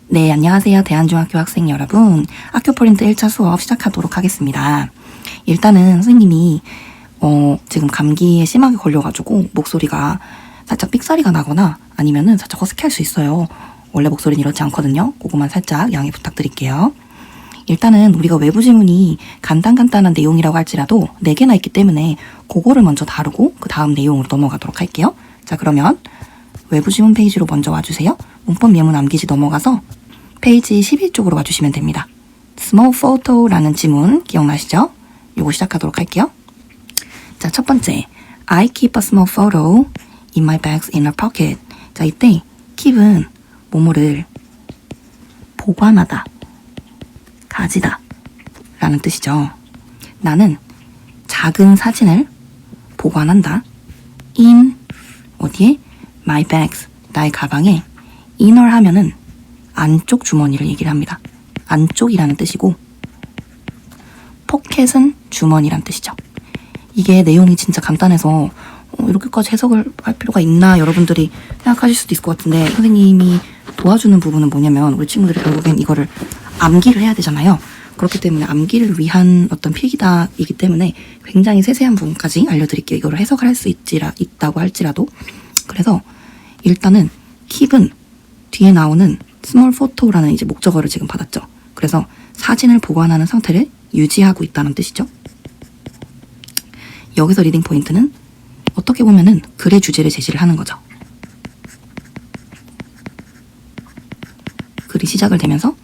네, 안녕하세요. 대한중학교 학생 여러분. 학교포린트 1차 수업 시작하도록 하겠습니다. 일단은 선생님이 지금 감기에 심하게 걸려가지고 목소리가 살짝 삑사리가 나거나 아니면은 살짝 어색할 수 있어요. 원래 목소리는 이렇지 않거든요. 그거만 살짝 양해 부탁드릴게요. 일단은 우리가 외부 지문이 간단한 내용이라고 할지라도 4개나 있기 때문에 그거를 먼저 다루고 그 다음 내용으로 넘어가도록 할게요. 자, 그러면 외부 지문 페이지로 먼저 와주세요. 문법 예문 암기지 넘어가서 페이지 12쪽으로 와주시면 됩니다. Small photo라는 지문 기억나시죠? 요거 시작하도록 할게요. 자, 첫 번째, I keep a small photo in my bag's inner pocket. 자, 이때 keep은 뭐뭐를 보관하다, 가지다 라는 뜻이죠. 나는 작은 사진을 보관한다. in 어디에? my bags, 나의 가방에. inner 하면은 안쪽 주머니를 얘기를 합니다. 안쪽이라는 뜻이고 포켓은 주머니란 뜻이죠. 이게 내용이 진짜 간단해서 이렇게까지 해석을 할 필요가 있나 여러분들이 생각하실 수도 있을 것 같은데, 선생님이 도와주는 부분은 뭐냐면 우리 친구들이 결국엔 이거를 암기를 해야 되잖아요. 그렇기 때문에 암기를 위한 어떤 필기다이기 때문에 굉장히 세세한 부분까지 알려드릴게요. 이거를 해석을 할 수 있다고 할지라도. 그래서 일단은 keep은 뒤에 나오는 small photo라는 이제 목적어를 지금 받았죠. 그래서 사진을 보관하는 상태를 유지하고 있다는 뜻이죠. 여기서 리딩 포인트는 어떻게 보면은 글의 주제를 제시를 하는 거죠. 글이 시작하면서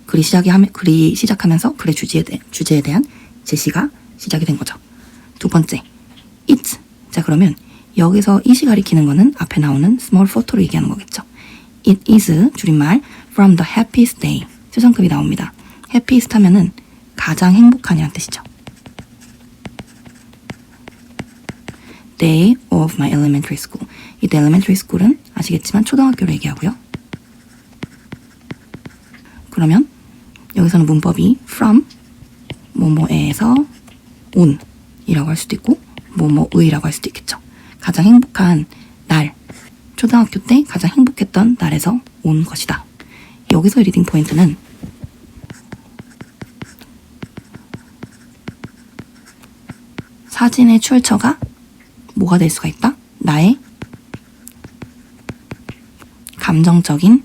글의 주제에 대한 제시가 시작이 된 거죠. 두 번째, it. 자, 그러면 여기서 it이 가리키는 거는 앞에 나오는 small photo를 얘기하는 거겠죠. It is 줄임말 from the happiest day. 수성급이 나옵니다. happiest 하면은 가장 행복한이란 뜻이죠. Day of my elementary school. 이때 elementary school은 아시겠지만 초등학교를 얘기하고요. 그러면 여기서는 문법이 from 뭐뭐에서 온 이라고 할 수도 있고 뭐뭐의라고 할 수도 있겠죠. 가장 행복한 날, 초등학교 때 가장 행복했던 날에서 온 것이다. 여기서 리딩 포인트는 사진의 출처가 뭐가 될 수가 있다? 나의 감정적인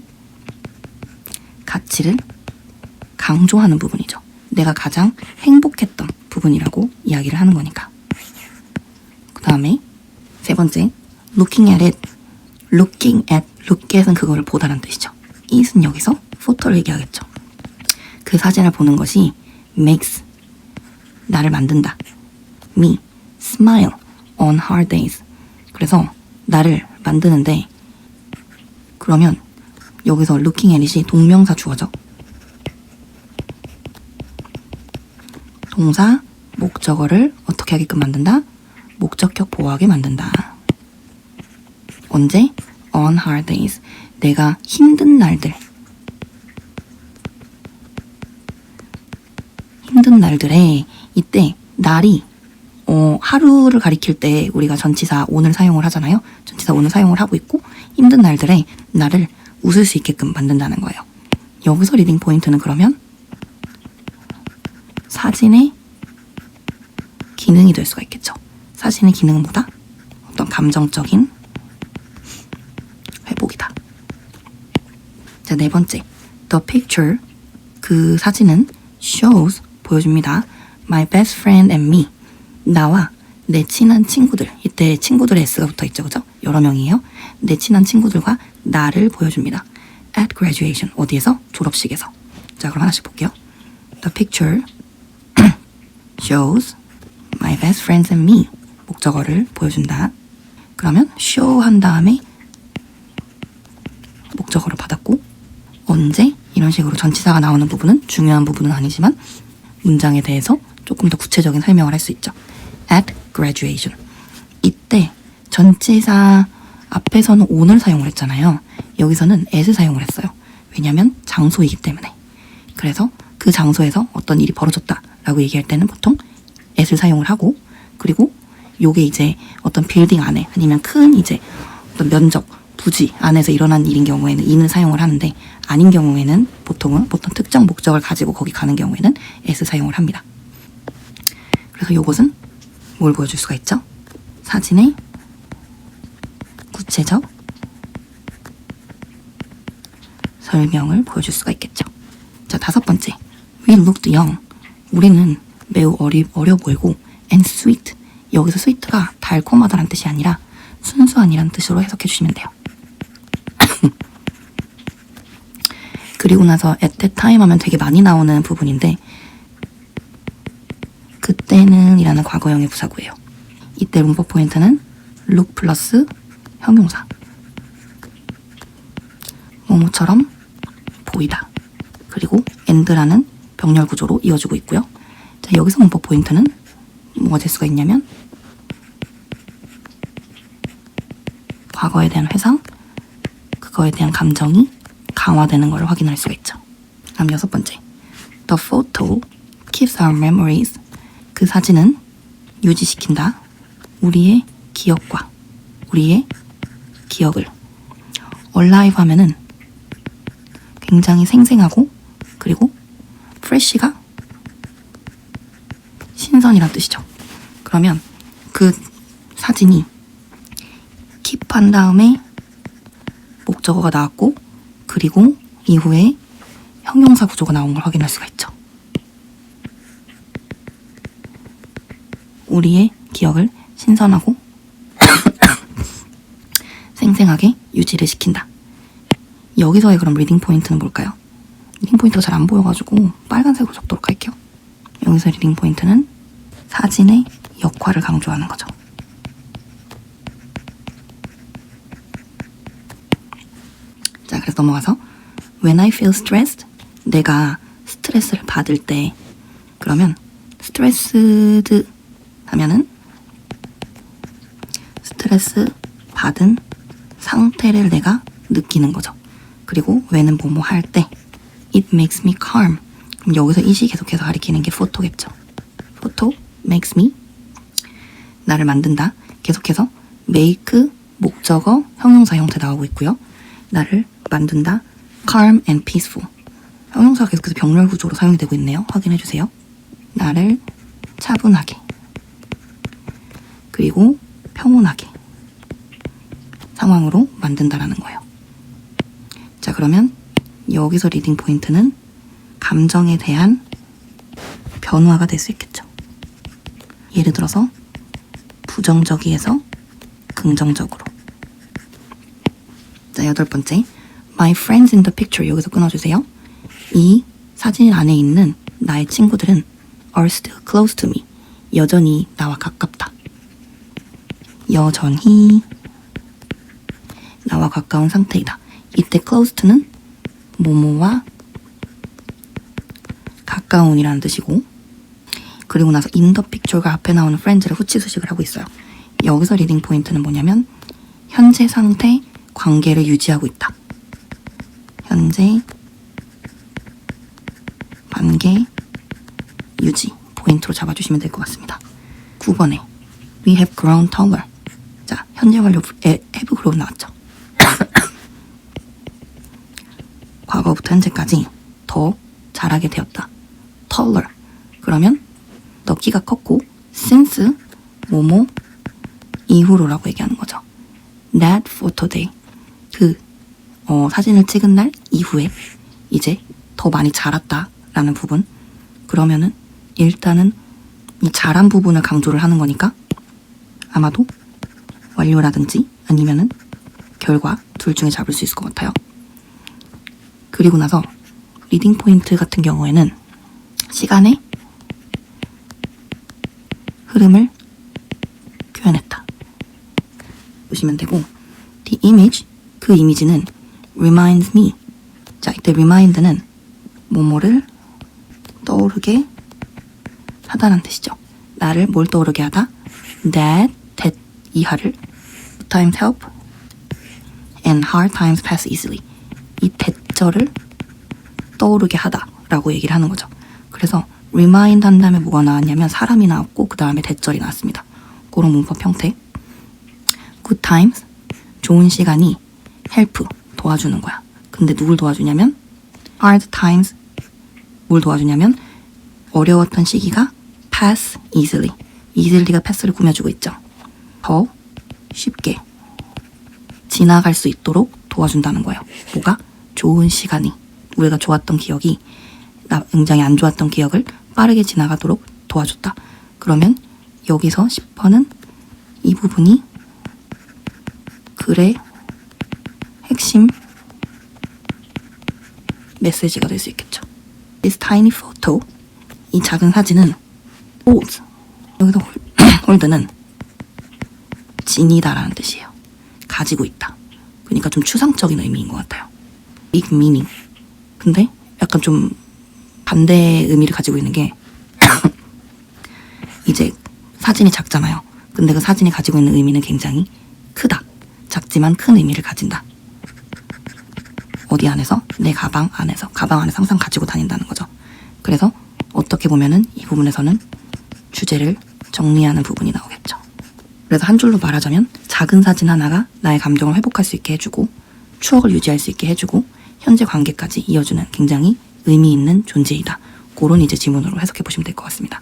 가치를 강조하는 부분이죠. 내가 가장 행복했던 부분이라고 이야기를 하는 거니까. 그 다음에 세 번째, looking at it. look at은 그거를 보다라는 뜻이죠. it은 여기서 photo를 얘기하겠죠. 그 사진을 보는 것이 makes, 나를 만든다. me, smile on hard days. 그래서 나를 만드는데, 그러면 여기서 looking at it이 동명사 주어죠. 동사, 목적어를 어떻게 하게끔 만든다? 목적격 보호하게 만든다. 언제? on hard days. 내가 힘든 날들. 힘든 날들에 이때 날이 하루를 가리킬 때 우리가 전치사 오늘 사용을 하잖아요. 전치사 오늘 사용을 하고 있고 힘든 날들에 나를 웃을 수 있게끔 만든다는 거예요. 여기서 리딩 포인트는 그러면 사진의 기능이 될 수가 있겠죠. 사진의 기능은 뭐다? 어떤 감정적인 회복이다. 자, 네 번째, the picture. 그 사진은 shows, 보여줍니다. my best friend and me. 나와 내 친한 친구들. 이때 친구들의 S가 붙어 있죠, 그죠? 여러 명이에요. 내 친한 친구들과 나를 보여줍니다. at graduation. 어디에서? 졸업식에서. 자, 그럼 하나씩 볼게요. The picture shows my best friends and me. 목적어를 보여준다. 그러면 show 한 다음에 목적어를 받았고, 언제? 이런 식으로 전치사가 나오는 부분은 중요한 부분은 아니지만 문장에 대해서 조금 더 구체적인 설명을 할 수 있죠. at graduation. 이때 전치사 앞에서는 on을 사용을 했잖아요. 여기서는 at을 사용을 했어요. 왜냐하면 장소이기 때문에. 그래서 그 장소에서 어떤 일이 벌어졌다라고 얘기할 때는 보통 at을 사용을 하고, 그리고 요게 이제 어떤 빌딩 안에 아니면 큰 이제 어떤 면적, 굳이 안에서 일어난 일인 경우에는 in을 사용을 하는데 아닌 경우에는 보통 특정 목적을 가지고 거기 가는 경우에는 as 사용을 합니다. 그래서 이것은 뭘 보여줄 수가 있죠? 사진의 구체적 설명을 보여줄 수가 있겠죠. 자, 5번째. We looked young. 우리는 매우 어려 보이고 and sweet. 여기서 sweet가 달콤하다는 뜻이 아니라 순수한이라는 뜻으로 해석해 주시면 돼요. 그리고 나서 at that time 하면 되게 많이 나오는 부분인데 그때는 이라는 과거형의 부사구예요. 이때 문법 포인트는 look 플러스 형용사. 뭐뭐처럼 보이다. 그리고 and라는 병렬 구조로 이어지고 있고요. 자, 여기서 문법 포인트는 뭐가 될 수가 있냐면 과거에 대한 회상, 그거에 대한 감정이 강화되는 걸 확인할 수가 있죠. 다음 6번째. The photo keeps our memories. 그 사진은 유지시킨다. 우리의 기억과 우리의 기억을. alive 하면은 굉장히 생생하고 그리고 fresh가 신선이란 뜻이죠. 그러면 그 사진이 keep 한 다음에 목적어가 나왔고 그리고 이후에 형용사 구조가 나온 걸 확인할 수가 있죠. 우리의 기억을 신선하고 생생하게 유지를 시킨다. 여기서의 그럼 리딩 포인트는 뭘까요? 리딩 포인트가 잘 안 보여가지고 빨간색으로 적도록 할게요. 여기서 리딩 포인트는 사진의 역할을 강조하는 거죠. 자, 그래서 넘어가서 When I feel stressed, 내가 스트레스를 받을 때 그러면 stressed 하면은 스트레스 받은 상태를 내가 느끼는 거죠. 그리고 when은 뭐뭐 할 때 it makes me calm. 그럼 여기서 it이 계속해서 가리키는 게 photo겠죠. photo makes me 나를 만든다. 계속해서 make 목적어 형용사 형태 나오고 있고요. 나를 만든다. calm and peaceful. 형용사가 계속해서 병렬 구조로 사용이 되고 있네요. 확인해주세요. 나를 차분하게 그리고 평온하게 상황으로 만든다라는 거예요. 자, 그러면 여기서 리딩 포인트는 감정에 대한 변화가 될 수 있겠죠. 예를 들어서 부정적이에서 긍정적으로. 자, 8번째. My friends in the picture. 여기서 끊어주세요. 이 사진 안에 있는 나의 친구들은 are still close to me. 여전히 나와 가깝다. 여전히 나와 가까운 상태이다. 이때 close to는 뭐뭐와 가까운이라는 뜻이고 그리고 나서 in the picture가 앞에 나오는 friends를 후치수식을 하고 있어요. 여기서 리딩 포인트는 뭐냐면 현재 상태 관계를 유지하고 있다. 현재 관계 유지 포인트로 잡아주시면 될 것 같습니다. 9번에 We have grown taller. 자, 현재 완료 have grown 나왔죠. 과거부터 현재까지 더 자라게 되었다. taller. 그러면 너 키가 컸고 since 뭐뭐 이후로라고 얘기하는 거죠. That photo day. 그 사진을 찍은 날 이후에 이제 더 많이 자랐다라는 부분. 그러면은 일단은 이 자란 부분을 강조를 하는 거니까 아마도 완료라든지 아니면은 결과 둘 중에 잡을 수 있을 것 같아요. 그리고 나서 리딩 포인트 같은 경우에는 시간의 흐름을 표현했다. 보시면 되고 the image, 그 이미지는 reminds me. 자, 이때 remind는 뭐뭐를 떠오르게 하다는 뜻이죠. 나를 뭘 떠오르게 하다? that 이하를 good times help and hard times pass easily. 이 대절을 떠오르게 하다라고 얘기를 하는 거죠. 그래서 remind 한 다음에 뭐가 나왔냐면 사람이 나왔고 그 다음에 대절이 나왔습니다. 그런 문법 형태. good times, 좋은 시간이 help, 도와주는 거야. 근데 누굴 도와주냐면 hard times, 뭘 도와주냐면 어려웠던 시기가 pass easily, easily가 패스를 꾸며주고 있죠. 더 쉽게 지나갈 수 있도록 도와준다는 거예요. 뭐가? 좋은 시간이, 우리가 좋았던 기억이 굉장히 안 좋았던 기억을 빠르게 지나가도록 도와줬다. 그러면 여기서 10번은 이 부분이 글의 핵심 메시지가 될 수 있겠죠. This tiny photo, 이 작은 사진은 holds, 여기서 hold는 지니다라는 뜻이에요. 가지고 있다. 그러니까 좀 추상적인 의미인 것 같아요. big meaning. 근데 약간 좀 반대 의미를 가지고 있는 게 이제 사진이 작잖아요. 근데 그 사진이 가지고 있는 의미는 굉장히 크다. 작지만 큰 의미를 가진다. 어디 안에서? 내 가방 안에서. 가방 안에서 항상 가지고 다닌다는 거죠. 그래서 어떻게 보면은 이 부분에서는 주제를 정리하는 부분이 나오겠죠. 그래서 한 줄로 말하자면 작은 사진 하나가 나의 감정을 회복할 수 있게 해주고 추억을 유지할 수 있게 해주고 현재 관계까지 이어주는 굉장히 의미 있는 존재이다. 그런 이제 지문으로 해석해 보시면 될 것 같습니다.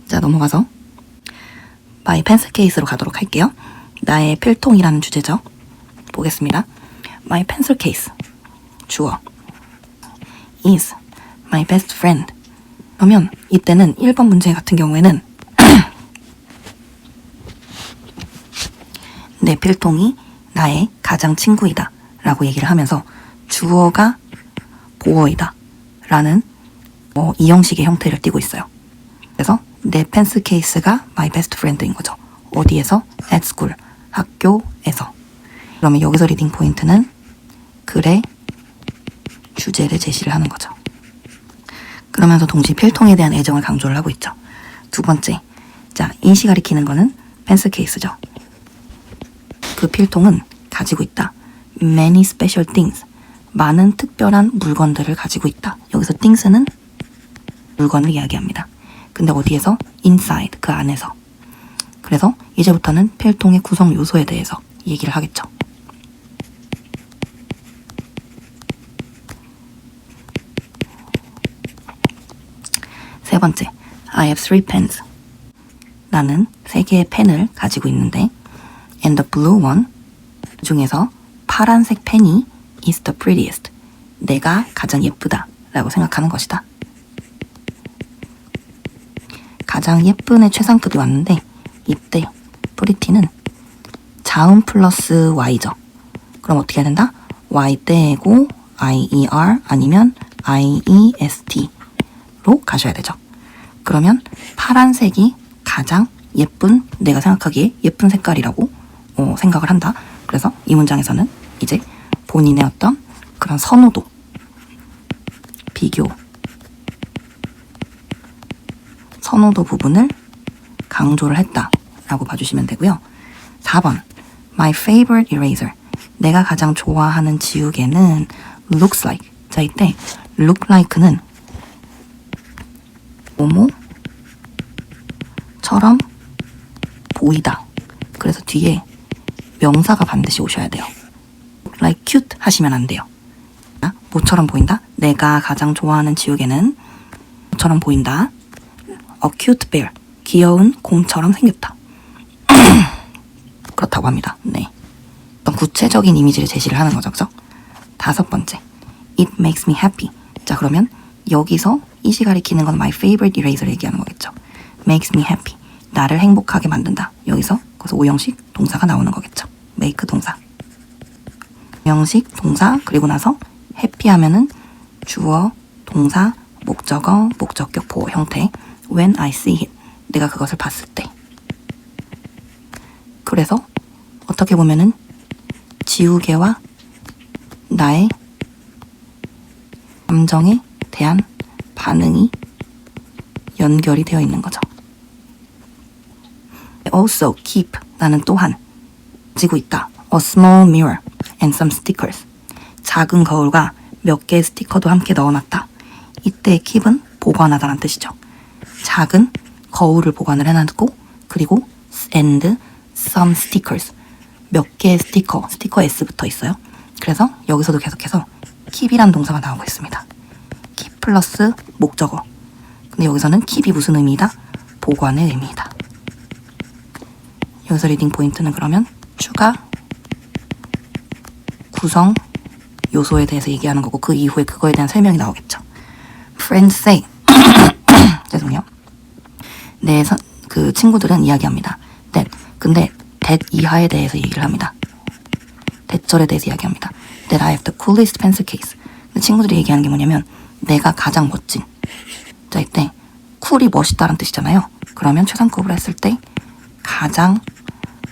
자, 넘어가서 My pencil case로 가도록 할게요. 나의 필통이라는 주제죠. 보겠습니다. My pencil case, 주어, is my best friend. 그러면 이때는 1번 문제 같은 경우에는 내 필통이 나의 가장 친구이다 라고 얘기를 하면서 주어가 보어이다 라는 이 형식의 형태를 띠고 있어요. 그래서 내 펜슬 케이스가 my best friend인 거죠. 어디에서? at school, 학교에서. 그러면 여기서 리딩 포인트는 글의 주제를 제시를 하는 거죠. 그러면서 동시에 필통에 대한 애정을 강조를 하고 있죠. 두 번째, 자, 인시 가리키는 거는 펜슬 케이스죠. 그 필통은 가지고 있다. Many special things, 많은 특별한 물건들을 가지고 있다. 여기서 things는 물건을 이야기합니다. 근데 어디에서? inside, 그 안에서. 그래서 이제부터는 필통의 구성 요소에 대해서 얘기를 하겠죠. 세 번째, I have 3 pens. 나는 3개의 펜을 가지고 있는데 and the blue one, 중에서 파란색 펜이 is the prettiest. 내가 가장 예쁘다 라고 생각하는 것이다. 가장 예쁜의 최상급이 왔는데 이때 pretty는 자음 플러스 y죠. 그럼 어떻게 해야 된다? y 떼고 ier 아니면 iest로 가셔야 되죠. 그러면 파란색이 가장 예쁜, 내가 생각하기에 예쁜 색깔이라고 생각을 한다. 그래서 이 문장에서는 이제 본인의 어떤 그런 선호도, 비교, 선호도 부분을 강조를 했다라고 봐주시면 되고요. 4번, My favorite eraser. 내가 가장 좋아하는 지우개는 looks like. 자, 이때 look like는 뭐뭐처럼 보이다. 그래서 뒤에 명사가 반드시 오셔야 돼요. like cute 하시면 안 돼요. 뭐처럼 보인다? 내가 가장 좋아하는 지우개는 뭐처럼 보인다. A cute bear. 귀여운 곰처럼 생겼다. 그렇다고 합니다. 네. 어떤 구체적인 이미지를 제시를 하는 거죠. 그죠? 5번째. It makes me happy. 자, 그러면 여기서 이시 가리키는 건 my favorite eraser를 얘기하는 거겠죠. makes me happy. 나를 행복하게 만든다. 여기서 그래서 5형식 동사가 나오는 거겠죠. make 동사. 5형식 동사, 그리고 나서 happy 하면은 주어, 동사, 목적어, 목적격 보호 형태. when I see it. 내가 그것을 봤을 때. 그래서 어떻게 보면은 지우개와 나의 감정에 대한 반응이 연결이 되어 있는 거죠. Also keep, 나는 또한 가지고 있다. A small mirror and some stickers. 작은 거울과 몇 개의 스티커도 함께 넣어놨다. 이때 keep은 보관하다라는 뜻이죠. 작은 거울을 보관을 해놨고, 그리고 and some stickers, 몇 개의 스티커 S 붙어 있어요. 그래서 여기서도 계속해서 keep이란 동사가 나오고 있습니다. keep 플러스 목적어. 근데 여기서는 keep이 무슨 의미이다? 보관의 의미이다. 여기서 리딩 포인트는 그러면 추가 구성 요소에 대해서 얘기하는 거고 그 이후에 그거에 대한 설명이 나오겠죠. Friends say 죄송해요. 그 친구들은 이야기합니다. 근데 that 이하에 대해서 얘기를 합니다. 대절에 대해서 이야기합니다. That I have the coolest pencil case. 근데 친구들이 얘기하는 게 뭐냐면 내가 가장 멋진. 자, 이때 쿨이 멋있다는 뜻이잖아요. 그러면 최상급으로 했을 때 가장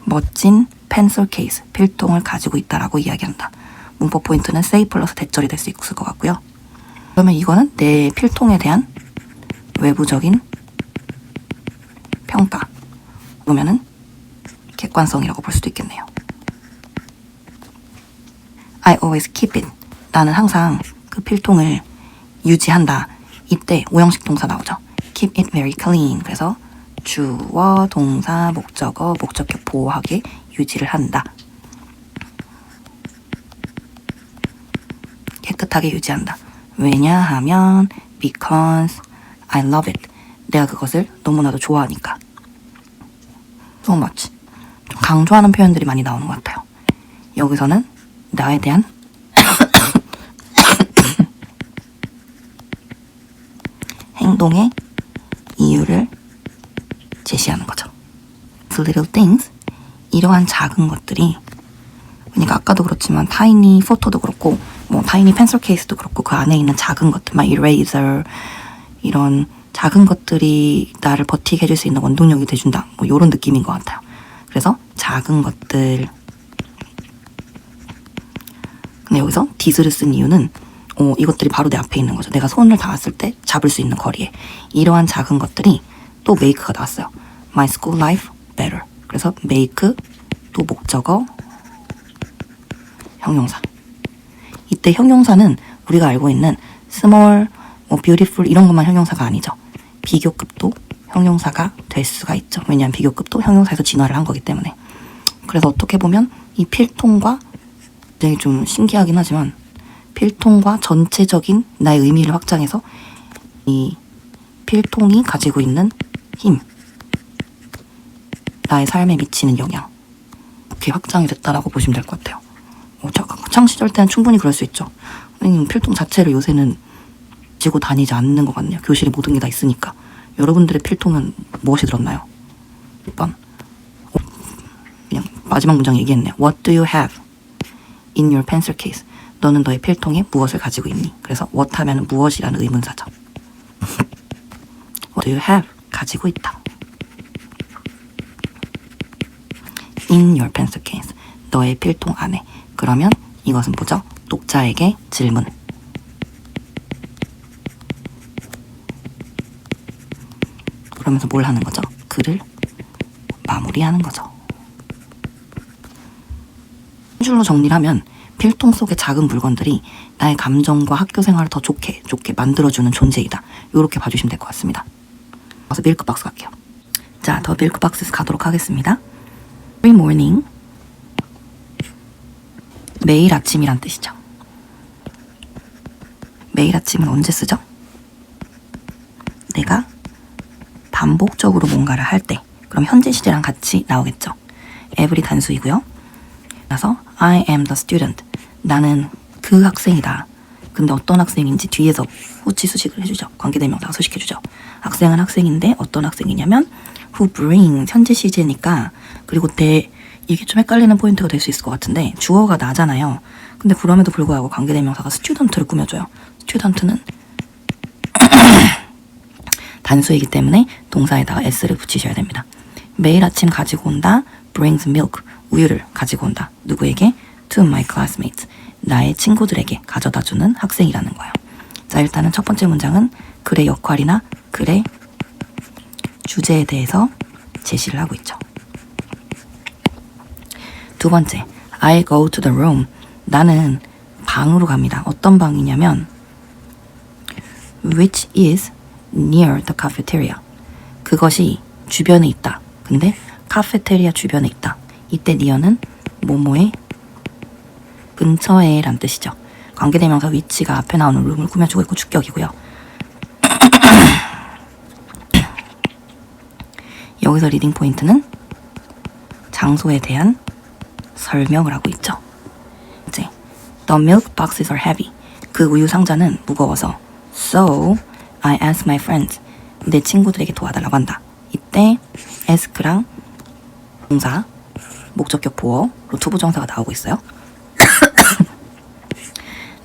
멋진 펜슬 케이스, 필통을 가지고 있다라고 이야기한다. 문법 포인트는 say 플러스 대절이 될 수 있을 것 같고요. 그러면 이거는 내 필통에 대한 외부적인 평가. 그러면은 객관성이라고 볼 수도 있겠네요. I always keep it. 나는 항상 그 필통을 유지한다. 이때 오형식 동사 나오죠. Keep it very clean. 그래서 주어, 동사, 목적어, 목적격 보호하게 유지를 한다. 깨끗하게 유지한다. 왜냐하면 because I love it. 내가 그것을 너무나도 좋아하니까. So much. 좀 강조하는 표현들이 많이 나오는 것 같아요. 여기서는 나에 대한 행동의 이유를 제시하는 거죠. The little things, 이러한 작은 것들이, 그러니까 아까도 그렇지만 타이니 포토도 그렇고 뭐 타이니 펜슬 케이스도 그렇고 그 안에 있는 작은 것들, 막 이레이저, 이런 작은 것들이 나를 버티게 해줄 수 있는 원동력이 돼준다. 뭐 이런 느낌인 것 같아요. 그래서 작은 것들. 근데 여기서 this를 쓴 이유는 이것들이 바로 내 앞에 있는 거죠. 내가 손을 닿았을 때 잡을 수 있는 거리에. 이러한 작은 것들이 또 make가 나왔어요. My school life better. 그래서 make 또 목적어 형용사. 이때 형용사는 우리가 알고 있는 small, beautiful 이런 것만 형용사가 아니죠. 비교급도 형용사가 될 수가 있죠. 왜냐하면 비교급도 형용사에서 진화를 한 거기 때문에. 그래서 어떻게 보면 이 필통과 되게 좀 신기하긴 하지만 필통과 전체적인 나의 의미를 확장해서 이 필통이 가지고 있는 힘, 나의 삶에 미치는 영향, 이렇게 확장이 됐다라고 보시면 될 것 같아요. 학창시절 때는 충분히 그럴 수 있죠. 선생님 필통 자체를 요새는 지고 다니지 않는 것 같네요. 교실에 모든 게 다 있으니까. 여러분들의 필통은 무엇이 들었나요? 1번 그냥 마지막 문장 얘기했네요. What do you have in your pencil case? 너는 너의 필통에 무엇을 가지고 있니? 그래서 what 하면 무엇이라는 의문사죠. What do you have? 가지고 있다. In your pencil case. 너의 필통 안에. 그러면 이것은 뭐죠? 독자에게 질문. 그러면서 뭘 하는 거죠? 글을 마무리하는 거죠. 한 줄로 정리를 하면 필통 속의 작은 물건들이 나의 감정과 학교 생활을 더 좋게 만들어주는 존재이다. 이렇게 봐주시면 될 것 같습니다. 그래서 밀크박스 갈게요. 자, 더 밀크박스 가도록 하겠습니다. Every morning, 매일 아침이란 뜻이죠. 매일 아침은 언제 쓰죠? 내가 반복적으로 뭔가를 할 때. 그럼 현재 시제랑 같이 나오겠죠. every 단수이고요. 그래서 I am the student. 나는 그 학생이다. 근데 어떤 학생인지 뒤에서 후치 수식을 해주죠. 관계대명사가 수식해주죠. 학생은 학생인데 어떤 학생이냐면 who brings, 현재 시제니까. 그리고 이게 좀 헷갈리는 포인트가 될 수 있을 것 같은데 주어가 나잖아요. 근데 그럼에도 불구하고 관계대명사가 student를 꾸며줘요. student는 단수이기 때문에 동사에다가 s를 붙이셔야 됩니다. 매일 아침 가지고 온다. brings milk, 우유를 가지고 온다. 누구에게? to my classmates, 나의 친구들에게 가져다주는 학생이라는 거예요. 자, 일단은 첫 번째 문장은 글의 역할이나 글의 주제에 대해서 제시를 하고 있죠. 두 번째, I go to the room. 나는 방으로 갑니다. 어떤 방이냐면 which is near the cafeteria. 그것이 주변에 있다. 근데 카페테리아 주변에 있다. 이때 near는 뭐뭐의 근처에 란 뜻이죠. 관계대명사 위치가 앞에 나오는 룸을 꾸며주고 있고 주격이고요. 여기서 리딩 포인트는 장소에 대한 설명을 하고 있죠. 이제 The milk boxes are heavy. 그 우유 상자는 무거워서 So I asked my friends. 내 친구들에게 도와달라고 한다. 이때 ask랑 동사, 목적격 보어로 투부정사가 나오고 있어요.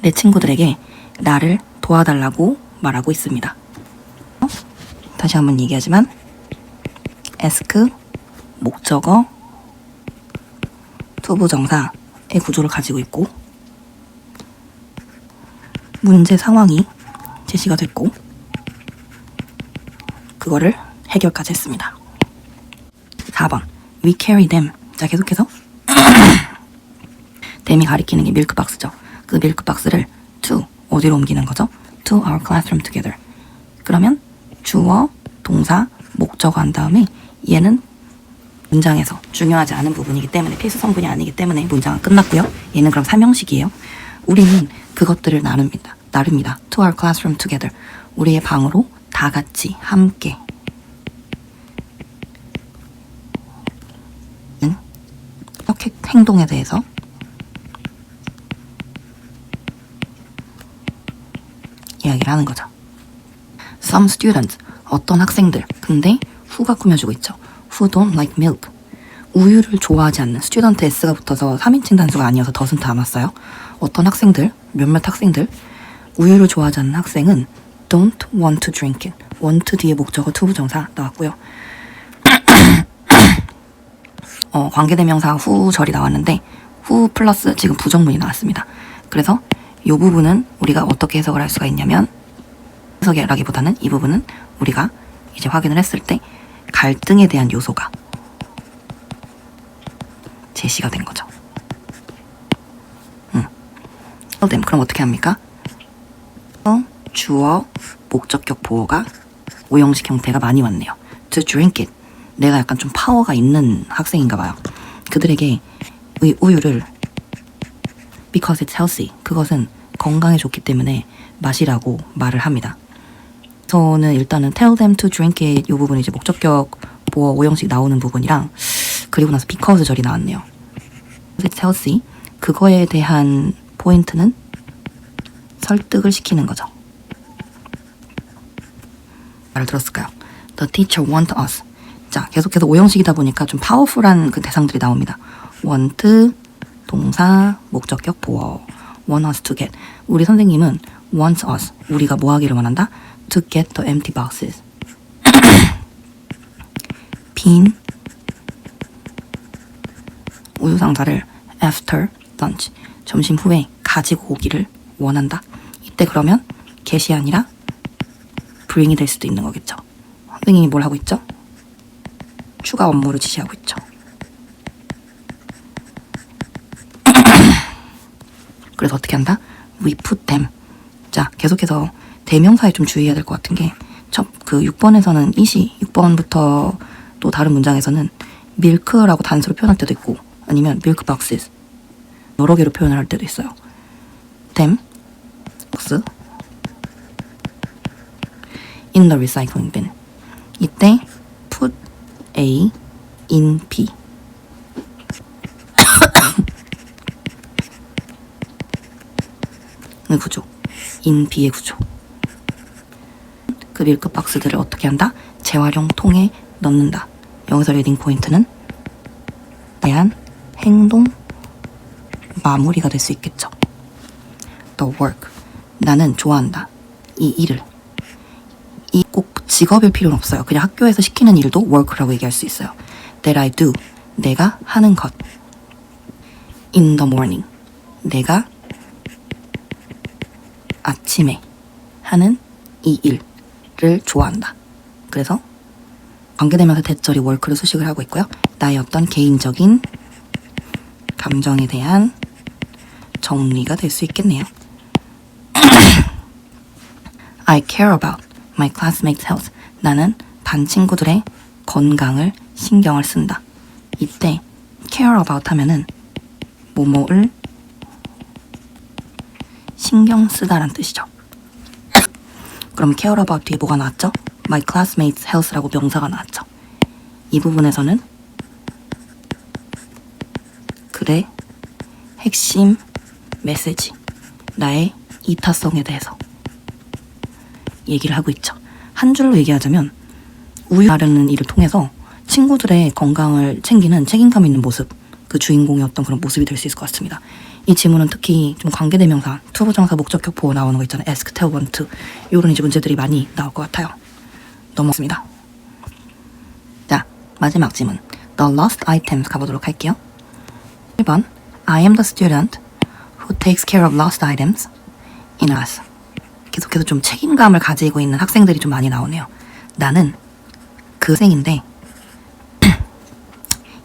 내 친구들에게 나를 도와달라고 말하고 있습니다. 다시 한번 얘기하지만 ask, 목적어, 투부정사의 구조를 가지고 있고 문제 상황이 제시가 됐고 그거를 해결까지 했습니다. 4번 We carry them. 자, 계속해서 them이 가리키는 게 밀크박스죠. 그 밀크박스를 to 어디로 옮기는 거죠? To our classroom together. 그러면 주어, 동사, 목적어 한 다음에 얘는 문장에서 중요하지 않은 부분이기 때문에 필수 성분이 아니기 때문에 문장은 끝났고요. 얘는 그럼 삼형식이에요. 우리는 그것들을 나눕니다. To our classroom together. 우리의 방으로 다 같이 함께 이렇게 행동에 대해서 이야기를 하는 거죠. Some students, 어떤 학생들. 근데 who가 꾸며주고 있죠. Who don't like milk. 우유를 좋아하지 않는 student s가 붙어서 3인칭 단수가 아니어서 덫은 담았어요. 어떤 학생들, 몇몇 학생들, 우유를 좋아하지 않는 학생은 don't want to drink it. want 뒤에 목적어 투부정사 나왔고요. 관계대명사 who 절이 나왔는데 who 플러스 지금 부정문이 나왔습니다. 그래서 이 부분은 우리가 어떻게 해석을 할 수가 있냐면 해석이라기보다는 이 부분은 우리가 이제 확인을 했을 때 갈등에 대한 요소가 제시가 된 거죠. 그럼 어떻게 합니까? 주어, 목적격 보어가 오형식 형태가 많이 왔네요. To drink it. 내가 약간 좀 파워가 있는 학생인가 봐요. 그들에게 우유를 because it's healthy. 그것은 건강에 좋기 때문에 마시라고 말을 합니다. 저는 일단은 tell them to drink it 이 부분이 이제 목적격 보어 오형식 나오는 부분이랑 그리고 나서 because 절이 나왔네요. it's healthy. 그거에 대한 포인트는 설득을 시키는 거죠. 말을 들었을까요? The teacher want us. 자, 계속해서 오형식이다 보니까 좀 파워풀한 그 대상들이 나옵니다. want, 동사, 목적격 보어. want us to get. 우리 선생님은 wants us. 우리가 뭐 하기를 원한다? To get the empty boxes. 빈 우유 상자를 after lunch. 점심 후에 가지고 오기를 원한다. 이때 그러면 get이 아니라 bring이 될 수도 있는 거겠죠. 선생님이 뭘 하고 있죠? 추가 업무를 지시하고 있죠. 그래서 어떻게 한다? We put them. 자, 계속해서 대명사에 좀 주의해야 될 것 같은 게 그 6번에서는 이시, 6번부터 또 다른 문장에서는 milk라고 단수로 표현할 때도 있고 아니면 milk boxes 여러 개로 표현을 할 때도 있어요. them box in the recycling bin. 이때 put A in B. 의 구조. in B의 구조. 그 밀크 박스들을 어떻게 한다? 재활용 통에 넣는다. 여기서 리딩 포인트는 대한 행동 마무리가 될 수 있겠죠. The work. 나는 좋아한다. 이 일을. 이 꼭 직업일 필요는 없어요. 그냥 학교에서 시키는 일도 work라고 얘기할 수 있어요. That I do. 내가 하는 것. In the morning. 내가 아침에 하는 이 일을 좋아한다. 그래서 관계대명사 대절이 work를 수식을 하고 있고요. 나의 어떤 개인적인 감정에 대한 정리가 될 수 있겠네요. I care about my classmates' health. 나는 반 친구들의 건강을 신경을 쓴다. 이때 care about 하면은 뭐뭐를 신경 쓰다란 뜻이죠. 그럼 care about 뒤에 뭐가 나왔죠? My classmates' health라고 명사가 나왔죠. 이 부분에서는 글의 핵심 메시지, 나의 이타성에 대해서 얘기를 하고 있죠. 한 줄로 얘기하자면 우유 나르는 일을 통해서 친구들의 건강을 챙기는 책임감 있는 모습, 그 주인공의 어떤 그런 모습이 될 수 있을 것 같습니다. 이 지문은 특히 좀 관계대명사, 투부정사, 목적격 보호 나오는 거 있잖아요. ask, tell, want, 이런 이제 문제들이 많이 나올 것 같아요. 넘어갔습니다. 자, 마지막 지문. The lost items 가보도록 할게요. 1번 I am the student who takes care of lost items in us. 계속해서 좀 책임감을 가지고 있는 학생들이 좀 많이 나오네요. 나는 그 학생인데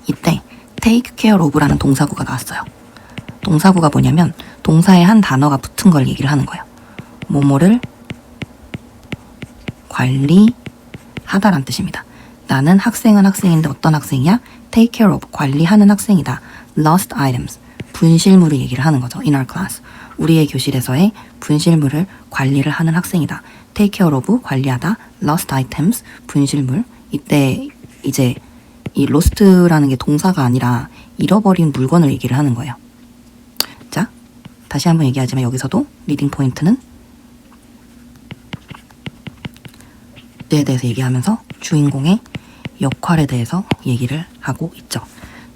이때 take care of라는 동사구가 나왔어요. 동사구가 뭐냐면 동사에 한 단어가 붙은 걸 얘기를 하는 거예요. 뭐뭐를 관리하다란 뜻입니다. 나는 학생은 학생인데 어떤 학생이야? take care of, 관리하는 학생이다. lost items, 분실물을 얘기를 하는 거죠. in our class, 우리의 교실에서의 분실물을 관리를 하는 학생이다. take care of, 관리하다. lost items, 분실물. 이때 이제 이 lost라는 게 동사가 아니라 잃어버린 물건을 얘기를 하는 거예요. 자, 다시 한번 얘기하지만 여기서도 리딩 포인트는 에 대해서 얘기하면서 주인공의 역할에 대해서 얘기를 하고 있죠.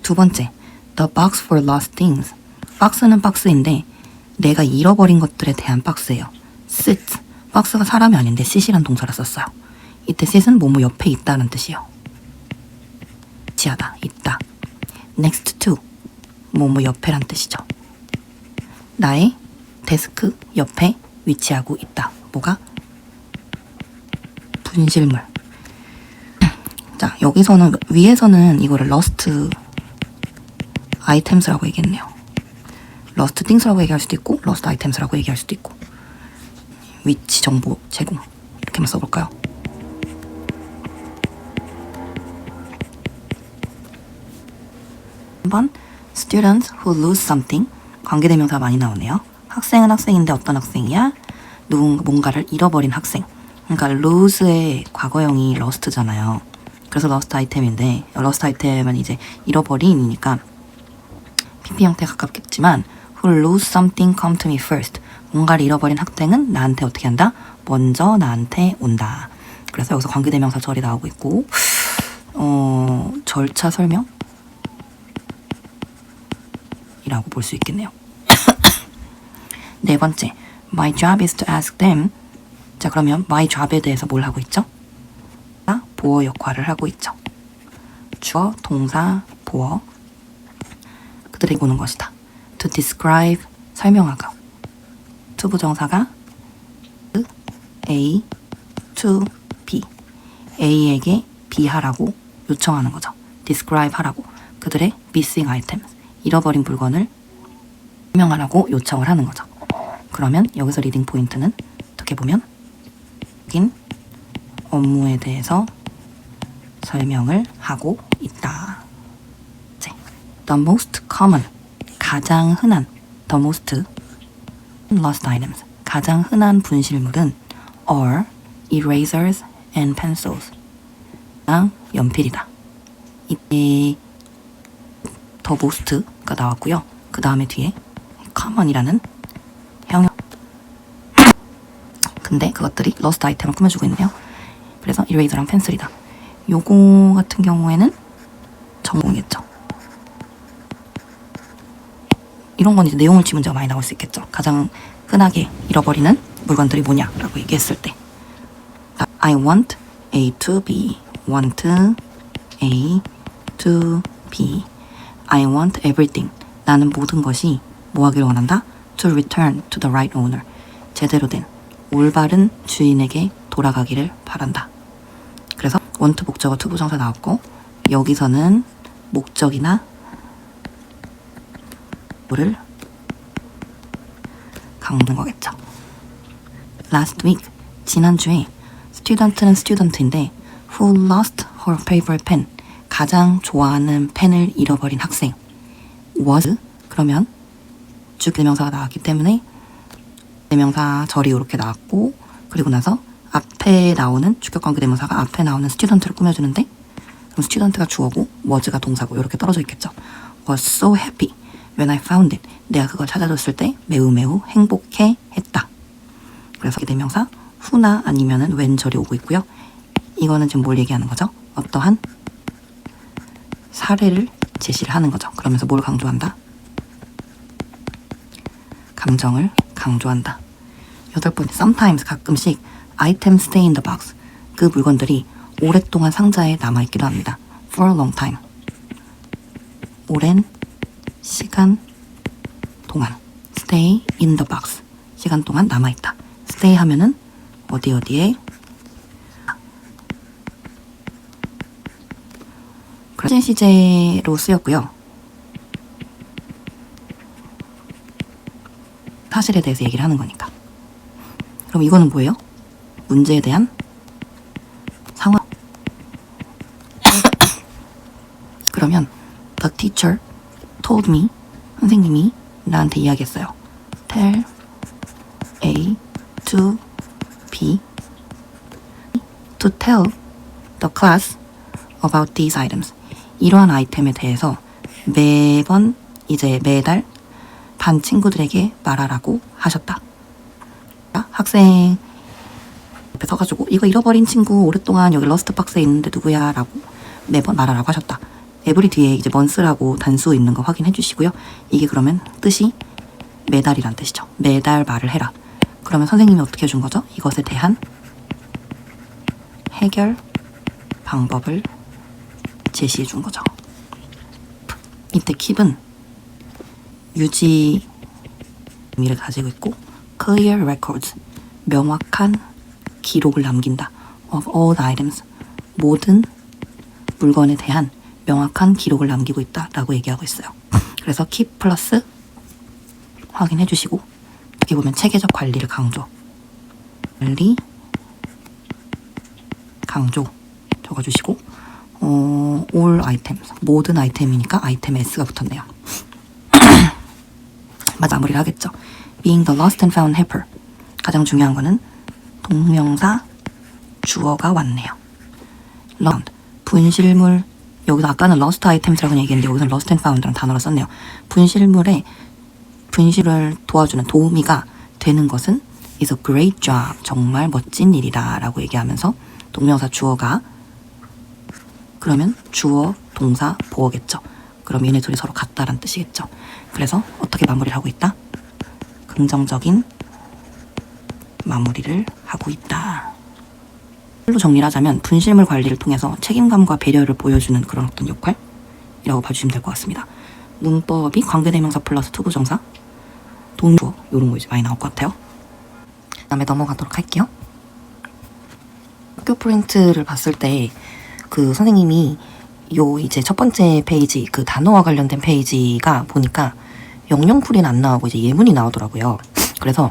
두 번째, the box for lost things. 박스는 박스인데 내가 잃어버린 것들에 대한 박스예요. sit, 박스가 사람이 아닌데 sit이란 동사를 썼어요. 이때 sit은 뭐뭐 옆에 있다는 뜻이에요. 위치하다, 있다. next to, 뭐뭐 옆에란 뜻이죠. 나의 데스크 옆에 위치하고 있다. 뭐가? 분실물. 자, 여기서는 위에서는 이거를 lost items라고 얘기했네요. lost things라고 얘기할 수도 있고 lost items라고 얘기할 수도 있고 위치 정보 제공 이렇게만 써볼까요? 한번 students who lose something, 관계대명사가 많이 나오네요. 학생은 학생인데 어떤 학생이야? 뭔가를 잃어버린 학생. 그러니까 lose의 과거형이 lost잖아요. 그래서 lost item인데 lost item은 이제 잃어버린이니까 PP 형태에 가깝겠지만 who lose something come to me first. 뭔가를 잃어버린 학생은 나한테 어떻게 한다? 먼저 나한테 온다. 그래서 여기서 관계대명사 절이 나오고 있고 절차 설명? 이라고 볼 수 있겠네요. 네 번째, my job is to ask them. 자, 그러면 my job에 대해서 뭘 하고 있죠? 보어 역할을 하고 있죠. 주어, 동사, 보어. 그들에게 오는 것이다. to describe, 설명하고. 투부정사가 A to B. A에게 B 하라고 요청하는 거죠. describe 하라고. 그들의 missing items, 잃어버린 물건을 설명하라고 요청을 하는 거죠. 그러면 여기서 리딩 포인트는 어떻게 보면 업무에 대해서 설명을 하고 있다. The most common, 가장 흔한, the most lost items, 가장 흔한 분실물은 are erasers and pencils. 연필이다. 이때 the most가 나왔고요. 그 다음에 뒤에 common이라는 형용. 근데 그것들이 lost item을 꾸며주고 있네요. 그래서 eraser랑 펜슬이다. 요거 같은 경우에는 전공이겠죠. 이런 건 이제 내용을치 문제가 많이 나올 수 있겠죠. 가장 흔하게 잃어버리는 물건들이 뭐냐라고 얘기했을 때 I want A to B, want A to B. I want everything. 나는 모든 것이 뭐 하기를 원한다? To return to the right owner. 제대로 된 올바른 주인에게 돌아가기를 바란다. 그래서 want 목적어 투부정사 나왔고 여기서는 목적이나 뭐를 강조한 거겠죠. Last week, 지난주에 student는 student인데 who lost her favorite pen, 가장 좋아하는 펜을 잃어버린 학생 was, 그러면 주격대명사가 나왔기 때문에 대명사 절이 이렇게 나왔고, 그리고 나서 앞에 나오는 주격관계대명사가 앞에 나오는 스튜던트를 꾸며주는데, 그럼 스튜던트가 주어고 was가 동사고 이렇게 떨어져 있겠죠. was so happy when I found it. 내가 그걸 찾아줬을 때 매우 매우 행복해 했다. 그래서 이 대명사 who나 아니면은 when 절이 오고 있고요. 이거는 지금 뭘 얘기하는 거죠? 어떠한 사례를 제시를 하는 거죠. 그러면서 뭘 강조한다? 감정을 강조한다. 8번째, sometimes 가끔씩 items stay in the box. 그 물건들이 오랫동안 상자에 남아있기도 합니다. for a long time. 오랜 시간 동안. stay in the box. 시간 동안 남아있다. stay 하면은 어디에 현재 시제로 쓰였고요. 사실에 대해서 얘기를 하는 거니까. 그럼 이거는 뭐예요? 문제에 대한 상황. 그러면 the teacher told me, 선생님이 나한테 이야기했어요. tell A to B to tell the class about these items. 이러한 아이템에 대해서 매번 이제 매달 반 친구들에게 말하라고 하셨다. 학생 옆에 서가지고 이거 잃어버린 친구 오랫동안 여기 러스트 박스에 있는데 누구야? 라고 매번 말하라고 하셨다. 에브리 뒤에 이제 month라고 단수 있는 거 확인해 주시고요. 이게 그러면 뜻이 매달이란 뜻이죠. 매달 말을 해라. 그러면 선생님이 어떻게 해준 거죠? 이것에 대한 해결 방법을 제시해 준 거죠. 이때 keep은 유지 의미를 가지고 있고 clear records, 명확한 기록을 남긴다. of all items, 모든 물건에 대한 명확한 기록을 남기고 있다 라고 얘기하고 있어요. 그래서 keep 플러스 확인해 주시고, 여기 보면 체계적 관리를 강조, 적어주시고, all items, 모든 아이템이니까 아이템에 s가 붙었네요. 마무리를 하겠죠. being the lost and found helper. 가장 중요한 거는 동명사 주어가 왔네요. found, 분실물. 여기서 아까는 lost items라고 얘기했는데 여기서는 lost and found라는 단어를 썼네요. 분실을 도와주는 도우미가 되는 것은 is a great job. 정말 멋진 일이다 라고 얘기하면서 동명사 주어가, 그러면 주어, 동사, 보어겠죠. 그럼 얘네 둘이 서로 같다란 뜻이겠죠. 그래서 어떻게 마무리를 하고 있다? 긍정적인 마무리를 하고 있다. 로 정리를 하자면 분실물 관리를 통해서 책임감과 배려를 보여주는 그런 어떤 역할이라고 봐주시면 될 것 같습니다. 문법이 관계대명사 플러스 투부정사, 동주어 이런 거 이제 많이 나올 것 같아요. 그 다음에 넘어가도록 할게요. 학교 프린트를 봤을 때 그 선생님이 요 이제 첫 번째 페이지 그 단어와 관련된 페이지가 보니까 영영풀이는 안 나오고 이제 예문이 나오더라고요. 그래서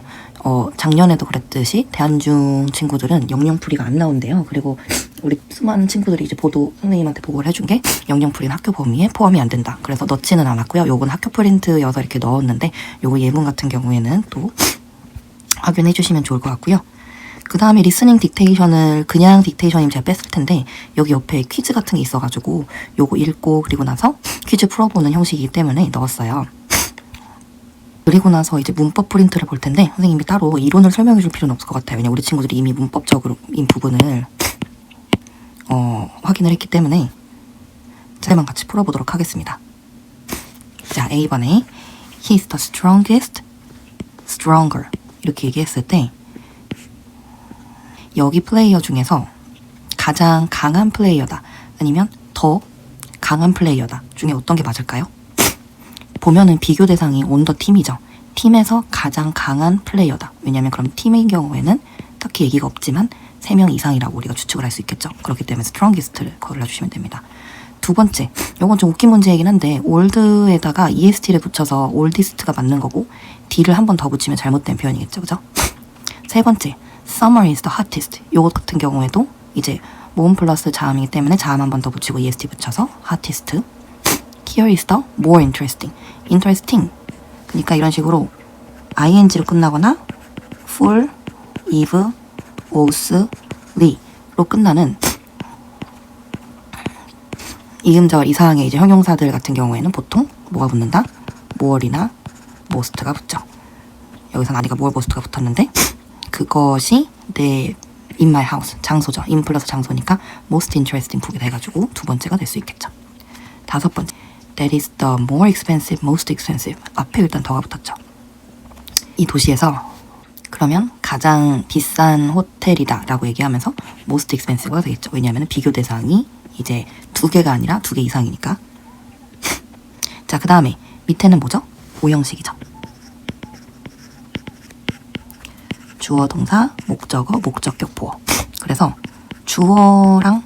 작년에도 그랬듯이 대한중 친구들은 영영풀이가 안 나온대요. 그리고 우리 수많은 친구들이 이제 선생님한테 보고를 해준 게 영영풀이는 학교 범위에 포함이 안 된다. 그래서 넣지는 않았고요. 요건 학교 프린트여서 이렇게 넣었는데 요거 예문 같은 경우에는 또 확인해 주시면 좋을 것 같고요. 그 다음에 리스닝 딕테이션을 그냥 딕테이션이면 제가 뺐을 텐데 여기 옆에 퀴즈 같은 게 있어가지고 요거 읽고 그리고 나서 퀴즈 풀어보는 형식이기 때문에 넣었어요. 그리고 나서 이제 문법 프린트를 볼 텐데 선생님이 따로 이론을 설명해 줄 필요는 없을 것 같아요. 왜냐면 우리 친구들이 이미 문법적인 부분을 확인을 했기 때문에 제만 같이 풀어보도록 하겠습니다. 자, A번에 He's the strongest, stronger 이렇게 얘기했을 때 여기 플레이어 중에서 가장 강한 플레이어다 아니면 더 강한 플레이어다 중에 어떤 게 맞을까요? 보면은 비교 대상이 on the 팀이죠. 팀에서 가장 강한 플레이어다. 왜냐면 그럼 팀의 경우에는 딱히 얘기가 없지만 3명 이상이라고 우리가 추측을 할 수 있겠죠. 그렇기 때문에 strongest를 골라주시면 됩니다. 두 번째, 요건 좀 웃긴 문제이긴 한데 old에다가 est를 붙여서 oldest가 맞는 거고 d를 한 번 더 붙이면 잘못된 표현이겠죠. 그죠? 세 번째, summer is the hottest. 요것 같은 경우에도 이제 모음 플러스 자음이기 때문에 자음 한 번 더 붙이고 est 붙여서 hottest. Here is the more interesting. interesting. 그러니까 이런 식으로 ing로 끝나거나 full, if, was, ly,로 끝나는 이음절 이상의 이제 형용사들 같은 경우에는 보통 뭐가 붙는다? more이나 most가 붙죠. 여기서는 아니가 more, most가 붙었는데 그것이 내 in my house, 장소죠. in 플러스 장소니까 most interesting 보게 돼가지고 두 번째가 될 수 있겠죠. 다섯 번째, that is the more expensive, most expensive. 앞에 일단 더가 붙었죠. 이 도시에서 그러면 가장 비싼 호텔이다 라고 얘기하면서 most expensive가 되겠죠. 왜냐하면 비교 대상이 이제 두 개가 아니라 두 개 이상이니까. 자, 그 다음에 밑에는 뭐죠? 오형식이죠. 주어, 동사, 목적어, 목적격, 보어. 그래서 주어랑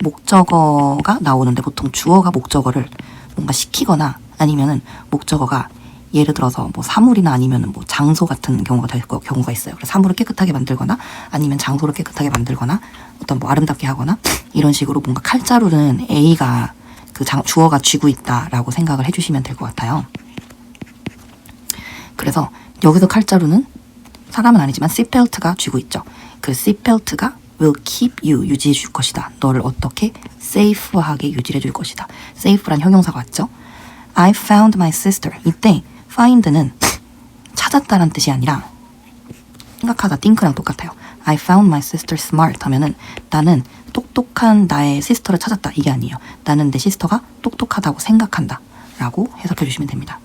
목적어가 나오는데 보통 주어가 목적어를 뭔가 시키거나 아니면은 목적어가 예를 들어서 뭐 사물이나 아니면은 뭐 장소 같은 경우가 될 경우가 있어요. 그래서 사물을 깨끗하게 만들거나 아니면 장소를 깨끗하게 만들거나 어떤 뭐 아름답게 하거나 이런 식으로 뭔가 칼자루는 A가 그 주어가 쥐고 있다라고 생각을 해주시면 될 것 같아요. 그래서 여기서 칼자루는 사람은 아니지만 seatbelt가 쥐고 있죠. 그 seatbelt가 will keep you, 유지해 줄 것이다. 너를 어떻게 safe하게 유지해 줄 것이다. safe란 형용사가 왔죠. I found my sister. 이때 find는 찾았다란 뜻이 아니라 생각하다, think랑 똑같아요. I found my sister smart 하면은 나는 똑똑한 나의 시스터를 찾았다. 이게 아니에요. 나는 내 시스터가 똑똑하다고 생각한다. 라고 해석해 주시면 됩니다.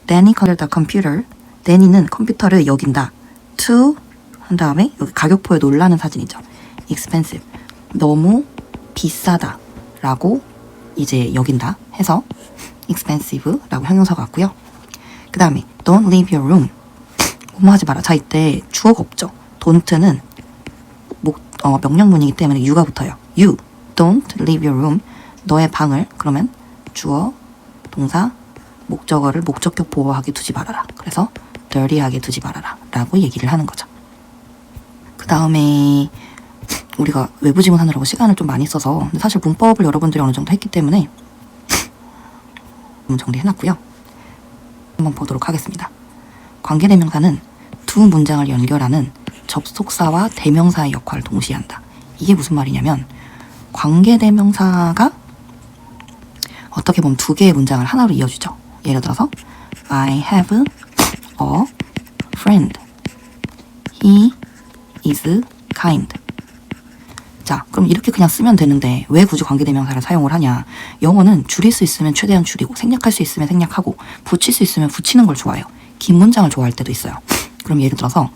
Danny considered the computer. Danny는 컴퓨터를 여긴다. To 한 다음에 여기 가격표에 놀라는 사진이죠. expensive. 너무 비싸다. 라고 이제 여긴다 해서 expensive 라고 형용사가 왔고요. 그 다음에 don't leave your room. 뭐뭐 하지 마라. 자, 이때 주어가 없죠. don't는 명령문이기 때문에 you가 붙어요. you don't leave your room. 너의 방을 그러면 주어, 동사, 목적어를 목적격 보호하게 두지 말아라. 그래서 dirty하게 두지 말아라 라고 얘기를 하는 거죠. 그 다음에 우리가 외부 지문하느라고 시간을 좀 많이 써서 근데 사실 문법을 여러분들이 어느 정도 했기 때문에 정리해놨고요. 한번 보도록 하겠습니다. 관계대명사는 두 문장을 연결하는 접속사와 대명사의 역할을 동시에 한다. 이게 무슨 말이냐면 관계대명사가 어떻게 보면 두 개의 문장을 하나로 이어주죠. 예를 들어서 I have a friend. He is kind. 자, 그럼 이렇게 그냥 쓰면 되는데 왜 굳이 관계대명사를 사용을 하냐. 영어는 줄일 수 있으면 최대한 줄이고 생략할 수 있으면 생략하고 붙일 수 있으면 붙이는 걸 좋아해요. 긴 문장을 좋아할 때도 있어요. 그럼 예를 들어서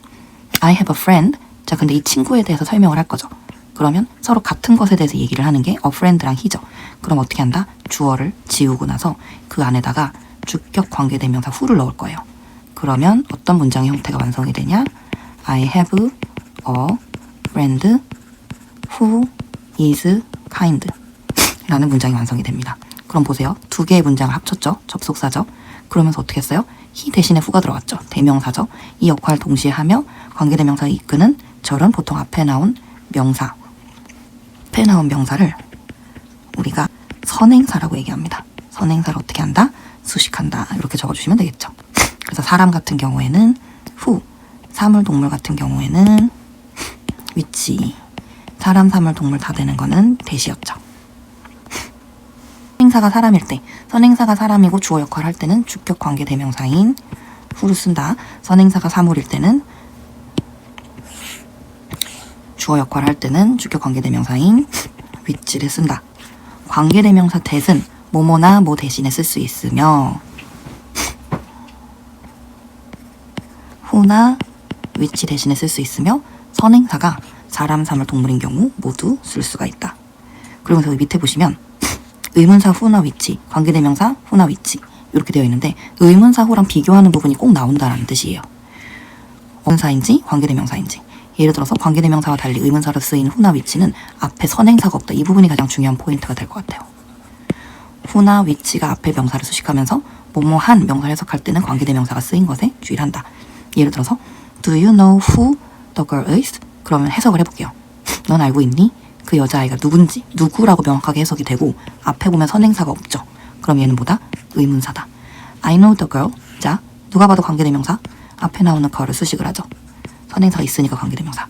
I have a friend. 자, 근데 이 친구에 대해서 설명을 할 거죠. 그러면 서로 같은 것에 대해서 얘기를 하는 게 a friend랑 he죠. 그럼 어떻게 한다? 주어를 지우고 나서 그 안에다가 주격 관계대명사 who를 넣을 거예요. 그러면 어떤 문장의 형태가 완성이 되냐? I have a friend who is kind 라는 문장이 완성이 됩니다. 그럼 보세요. 두 개의 문장을 합쳤죠. 접속사죠. 그러면서 어떻게 했어요? he 대신에 who가 들어왔죠. 대명사죠. 이 역할을 동시에 하며 관계대명사를 이끄는 절은 보통 앞에 나온 명사, 앞에 나온 명사를 우리가 선행사라고 얘기합니다. 선행사를 어떻게 한다? 수식한다. 이렇게 적어주시면 되겠죠. 그래서 사람 같은 경우에는 who, 사물, 동물 같은 경우에는 which, 사람, 사물, 동물 다 되는 거는 대시였죠. 선행사가 사람일 때, 선행사가 사람이고 주어 역할을 할 때는 주격 관계 대명사인 who를 쓴다. 선행사가 사물일 때는 주어 역할을 할 때는 주격 관계 대명사인 which를 쓴다. 관계 대명사 that은 뭐뭐나 뭐 대신에 쓸 수 있으며 who나 which 대신에 쓸 수 있으며 선행사가 사람, 사물, 동물인 경우 모두 쓸 수가 있다. 그러면서 밑에 보시면 의문사 who나 which, 관계대명사 who나 which 이렇게 되어 있는데 의문사 who랑 비교하는 부분이 꼭 나온다라는 뜻이에요. 의문사인지 관계대명사인지. 예를 들어서 관계대명사와 달리 의문사로 쓰인 who나 which는 앞에 선행사가 없다. 이 부분이 가장 중요한 포인트가 될 것 같아요. who나 which가 앞에 명사를 수식하면서 뭐뭐한 명사를 해석할 때는 관계대명사가 쓰인 것에 주의를 한다. 예를 들어서 Do you know who the girl is? 그러면 해석을 해볼게요. 넌 알고 있니? 그 여자아이가 누군지, 누구라고 명확하게 해석이 되고 앞에 보면 선행사가 없죠. 그럼 얘는 뭐다? 의문사다. I know the girl. 자, 누가 봐도 관계대명사. 앞에 나오는 col을 수식을 하죠. 선행사가 있으니까 관계대명사.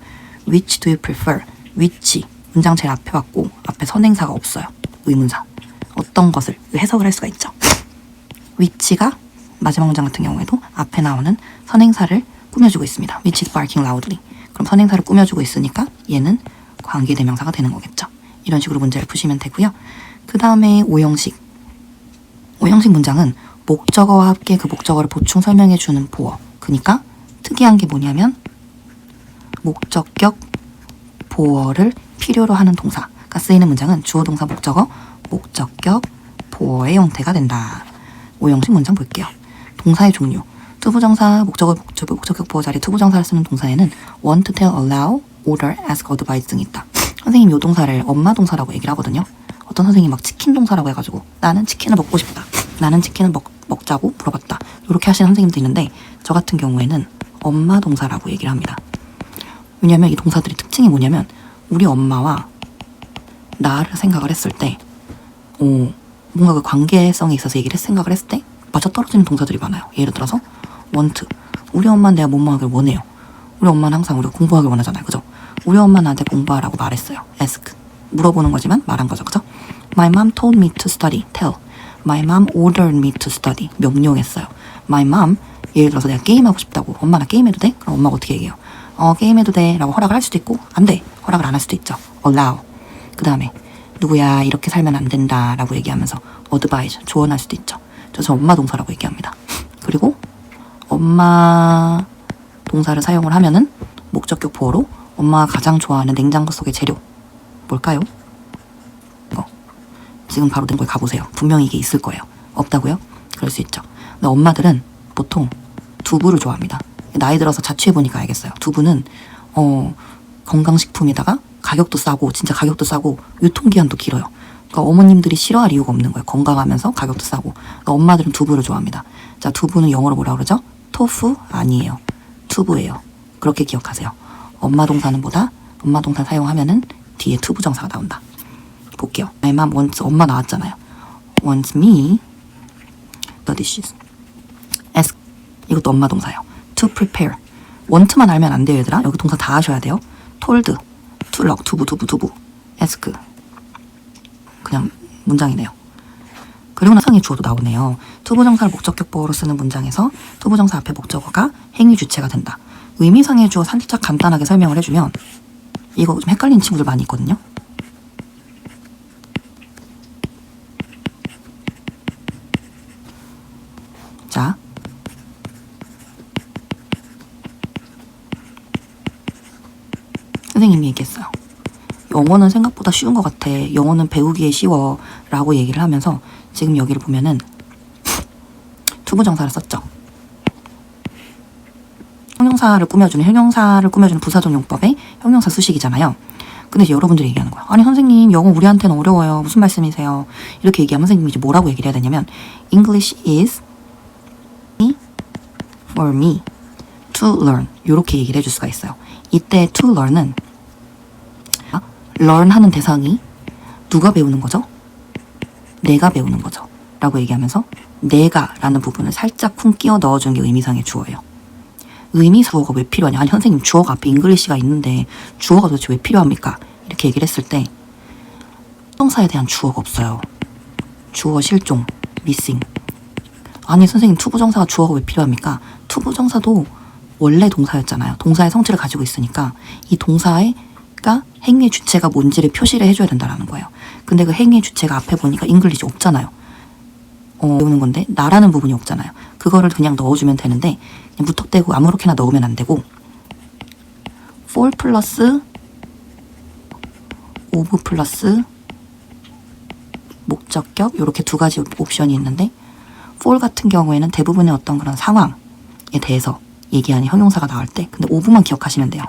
Which do you prefer? which 문장 제일 앞에 왔고 앞에 선행사가 없어요. 의문사. 어떤 것을 해석을 할 수가 있죠. which가 마지막 문장 같은 경우에도 앞에 나오는 선행사를 꾸며주고 있습니다. which is barking loudly. 그럼 선행사를 꾸며주고 있으니까 얘는 관계대명사가 되는 거겠죠. 이런 식으로 문제를 푸시면 되고요. 그 다음에 오형식. 오형식 문장은 목적어와 함께 그 목적어를 보충 설명해주는 보어. 그러니까 특이한 게 뭐냐면 목적격 보어를 필요로 하는 동사가 쓰이는 문장은 주어 동사 목적어 목적격 보어의 형태가 된다. 오형식 문장 볼게요. 동사의 종류. 투부정사 목적격 보어 자리에 투부정사를 쓰는 동사에는 want, tell, allow, order, ask, advise 등이 있다. 선생님이 이 동사를 엄마 동사라고 얘기를 하거든요. 어떤 선생님이 막 치킨 동사라고 해가지고 나는 치킨을 먹고 싶다. 나는 치킨을 먹자고 물어봤다. 이렇게 하시는 선생님도 있는데 저 같은 경우에는 엄마 동사라고 얘기를 합니다. 왜냐면 이 동사들의 특징이 뭐냐면 우리 엄마와 나를 생각을 했을 때 뭔가 그 관계성에 있어서 생각을 했을 때 맞아떨어지는 동사들이 많아요. 예를 들어서 want. 우리 엄마는 내가 뭐하길 원해요. 우리 엄마는 항상 우리가 공부하길 원하잖아요. 그죠? 우리 엄마는 나한테 공부하라고 말했어요. ask. 물어보는 거지만 말한 거죠. 그죠? My mom told me to study. tell. My mom ordered me to study. 명령했어요. My mom. 예를 들어서 내가 게임하고 싶다고. 엄마 나 게임해도 돼? 그럼 엄마가 어떻게 얘기해요? 게임해도 돼 라고 허락을 할 수도 있고 안 돼. 허락을 안 할 수도 있죠. allow. 그 다음에 누구야 이렇게 살면 안 된다 라고 얘기하면서 advise. 조언할 수도 있죠. 저 엄마 동사라고 얘기합니다. 그리고 엄마 동사를 사용을 하면은 목적격 보어로 엄마가 가장 좋아하는 냉장고 속의 재료 뭘까요? 지금 바로 된 거에 가보세요. 분명히 이게 있을 거예요. 없다고요? 그럴 수 있죠. 근데 엄마들은 보통 두부를 좋아합니다. 나이 들어서 자취해보니까 알겠어요. 두부는 건강식품에다가 가격도 싸고 진짜 가격도 싸고 유통기한도 길어요. 그러니까 어머님들이 싫어할 이유가 없는 거예요. 건강하면서 가격도 싸고. 그러니까 엄마들은 두부를 좋아합니다. 자, 두부는 영어로 뭐라 그러죠? 토fu? 아니에요. 투부예요. 그렇게 기억하세요. 엄마 동사는 뭐다? 엄마 동사 사용하면은 뒤에 투부정사가 나온다. 볼게요. My mom wants, 엄마 나왔잖아요. wants me the dishes. ask. 이것도 엄마 동사예요. to prepare. want만 알면 안 돼요, 얘들아. 여기 동사 다 하셔야 돼요. told, to lock, 두부. ask. 그냥 문장이네요. 그리고 나성의 주어도 나오네요. 투부정사를 목적격 보어로 쓰는 문장에서 투부정사 앞에 목적어가 행위 주체가 된다. 의미상의 주어 살짝 간단하게 설명을 해주면 이거 좀 헷갈리는 친구들 많이 있거든요. 자, 선생님이 얘기했어요. 영어는 생각보다 쉬운 것 같아. 영어는 배우기에 쉬워. 라고 얘기를 하면서 지금 여기를 보면은 투부정사를 썼죠. 형용사를 꾸며주는 부사적용법의 형용사 수식이잖아요. 근데 이제 여러분들이 얘기하는 거야. 아니 선생님 영어 우리한테는 어려워요. 무슨 말씀이세요? 이렇게 얘기하면 선생님이 이제 뭐라고 얘기를 해야 되냐면 English is for me to learn. 이렇게 얘기를 해줄 수가 있어요. 이때 to learn은 learn 하는 대상이 누가 배우는 거죠? 내가 배우는 거죠. 라고 얘기하면서 내가 라는 부분을 살짝 쿵 끼워 넣어주는 게 의미상의 주어예요. 의미 주어가 왜 필요하냐? 아니 선생님 주어가 앞에 잉글리시가 있는데 주어가 도대체 왜 필요합니까? 이렇게 얘기를 했을 때 동사에 대한 주어가 없어요. 주어 실종, missing. 아니 선생님 투부정사가 주어가 왜 필요합니까? 투부정사도 원래 동사였잖아요. 동사의 성질을 가지고 있으니까 이 동사가 행위의 주체가 뭔지를 표시를 해줘야 된다는 거예요. 근데 그 행위의 주체가 앞에 보니까 잉글리시 없잖아요. 배우는 건데 나라는 부분이 없잖아요. 그거를 그냥 넣어주면 되는데 그냥 무턱대고 아무렇게나 넣으면 안 되고 for 플러스 of 플러스 목적격 이렇게 두 가지 옵션이 있는데 for 같은 경우에는 대부분의 어떤 그런 상황에 대해서 얘기하는 형용사가 나올 때 근데 of만 기억하시면 돼요.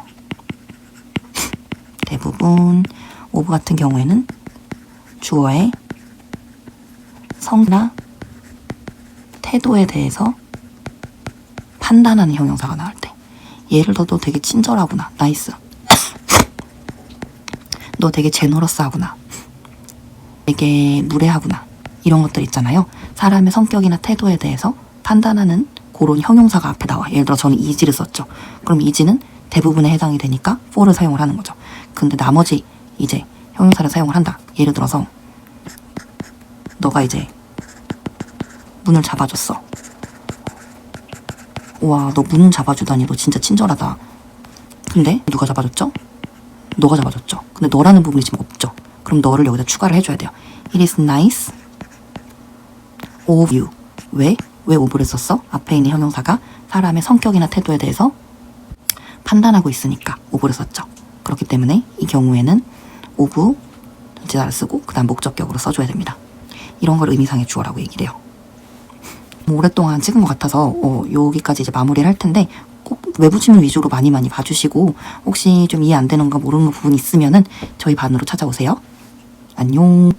대부분 of 같은 경우에는 주어의 성이나 태도에 대해서 판단하는 형용사가 나올 때 예를 들어 너 되게 친절하구나. 나이스. 너 되게 제너러스하구나. 되게 무례하구나. 이런 것들 있잖아요. 사람의 성격이나 태도에 대해서 판단하는 그런 형용사가 앞에 나와. 예를 들어 저는 easy를 썼죠. 그럼 easy는 대부분에 해당이 되니까 for를 사용을 하는 거죠. 근데 나머지 이제 형용사를 사용을 한다. 예를 들어서 너가 이제 문을 잡아줬어. 와, 너 문 잡아주다니 너 진짜 친절하다. 근데 누가 잡아줬죠? 너가 잡아줬죠. 근데 너라는 부분이 지금 없죠. 그럼 너를 여기다 추가를 해줘야 돼요. It is nice of you. 왜 of를 썼어? 앞에 있는 형용사가 사람의 성격이나 태도에 대해서 판단하고 있으니까 of를 썼죠. 그렇기 때문에 이 경우에는 of 전치사를 쓰고 그 다음 목적격으로 써줘야 됩니다. 이런 걸 의미상의 주어라고 얘기를 해요. 오랫동안 찍은 것 같아서 여기까지 이제 마무리를 할 텐데 꼭 외부 지문 위주로 많이 봐주시고 혹시 좀 이해 안 되는 거 모르는 부분 있으면은 저희 반으로 찾아오세요. 안녕.